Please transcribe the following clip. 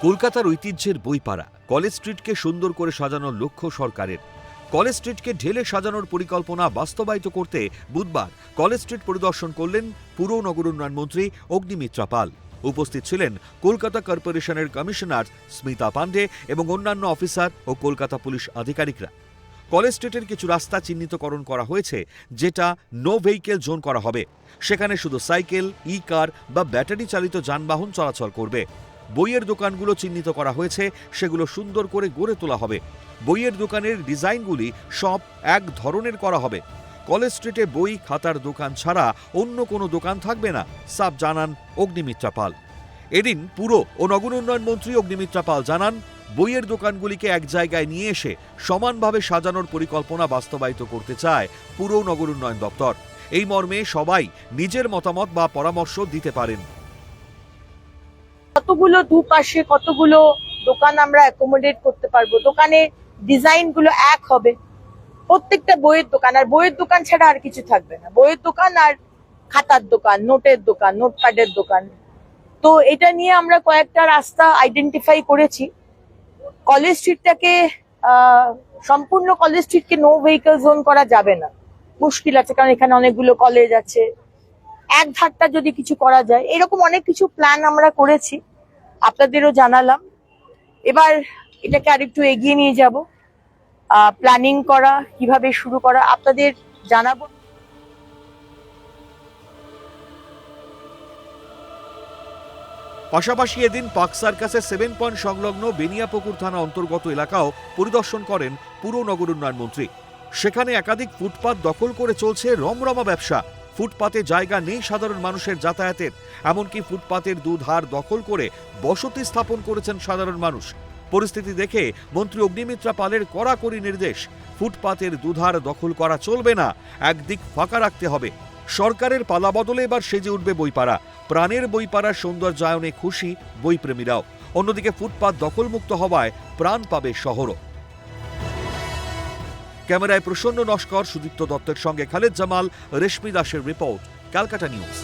কলকাতার ঐতিহ্যের বইপাড়া কলেজ স্ট্রিটকে সুন্দর করে সাজানোর লক্ষ্য সরকারের। কলেজ স্ট্রিটকে ঢেলে সাজানোর পরিকল্পনা বাস্তবায়িত করতে বুধবার কলেজ স্ট্রিট পরিদর্শন করলেন পুর ও নগর উন্নয়ন মন্ত্রী অগ্নিমিত্রা পাল। উপস্থিত ছিলেন কলকাতা কর্পোরেশনের কমিশনার স্মিতা পান্ডে এবং অন্যান্য অফিসার ও কলকাতা পুলিশ আধিকারিকরা। কলেজ স্ট্রিটের কিছু রাস্তা চিহ্নিতকরণ করা হয়েছে, যেটা নো ভেহিকেল জোন করা হবে। সেখানে শুধু সাইকেল, ই কার বা ব্যাটারি চালিত যানবাহন চলাচল করবে। বইয়ের দোকানগুলো চিহ্নিত করা হয়েছে, সেগুলো সুন্দর করে গড়ে তোলা হবে। বইয়ের দোকানের ডিজাইনগুলি সব এক ধরনের করা হবে। কলেজ স্ট্রিটে বই খাতার দোকান ছাড়া অন্য কোনো দোকান থাকবে না, সাফ জানান অগ্নিমিত্রা পাল। এদিন পুর ও নগর উন্নয়ন মন্ত্রী অগ্নিমিত্রা পাল জানান, বইয়ের দোকানগুলিকে এক জায়গায় নিয়ে এসে সমানভাবে সাজানোর পরিকল্পনা বাস্তবায়িত করতে চায় পুর ও নগর উন্নয়ন দপ্তর। এই মর্মে সবাই নিজের মতামত বা পরামর্শ দিতে পারেন। কতগুলো দুপাশে কতগুলো দোকান আমরা অ্যাকোমোডেট করতে পারবো, দোকানে ডিজাইন গুলো এক হবে। প্রত্যেকটা বইয়ের দোকান, আর বইয়ের দোকান ছাড়া আর কিছু থাকবে না। বইয়ের দোকান আর খাতার দোকান, নোটের দোকান, নোটপ্যাডের দোকান। তো এটা নিয়ে আমরা কয়েকটা রাস্তা আইডেন্টিফাই করেছি। কলেজ স্ট্রিটটাকে সম্পূর্ণ কলেজ স্ট্রিটকে নো ভেহিকল জোন করা যাবে না, মুশকিল আছে, কারণ এখানে অনেকগুলো কলেজ আছে। এক ধারটা যদি কিছু করা যায়, এরকম অনেক কিছু প্ল্যান আমরা করেছি, আপনাদেরও জানালাম। এবার এটাকে আরেকটু এগিয়ে নিয়ে যাব, প্ল্যানিং করা, কিভাবে শুরু করা আপনাদের জানাবো। পাশাপাশি এদিন পার্ক সার্কাসের 7 পয়েন্ট সংলগ্ন বেনিয়াপুকুর থানা অন্তর্গত এলাকাও পরিদর্শন করেন পুর নগর উন্নয়ন মন্ত্রী। সেখানে একাধিক ফুটপাত দখল করে চলছে রমরমা ব্যবসা। ফুটপাতে জায়গা নেই সাধারণ মানুষের যাতায়াতের, এমনকি ফুটপাতের দুধার দখল করে বসতি স্থাপন করেছেন সাধারণ মানুষ। পরিস্থিতি দেখে মন্ত্রী অগ্নিমিত্রা পালের কড়াকড়ি নির্দেশ, ফুটপাতের দুধার দখল করা চলবে না, একদিক ফাঁকা রাখতে হবে। সরকারের পালা বদলে এবার সেজে উঠবে বইপাড়া। প্রাণের বইপাড়ার সৌন্দর্যায়নে খুশি বইপ্রেমীরাও। অন্যদিকে ফুটপাত দখলমুক্ত হওয়ায় প্রাণ পাবে শহরও। ক্যামেরায় প্রসন্ন নস্কর, সুদীপ্ত দত্তের সঙ্গে খালেদ জামাল, রেশমি দাসের রিপোর্ট, ক্যালকাটা নিউজ।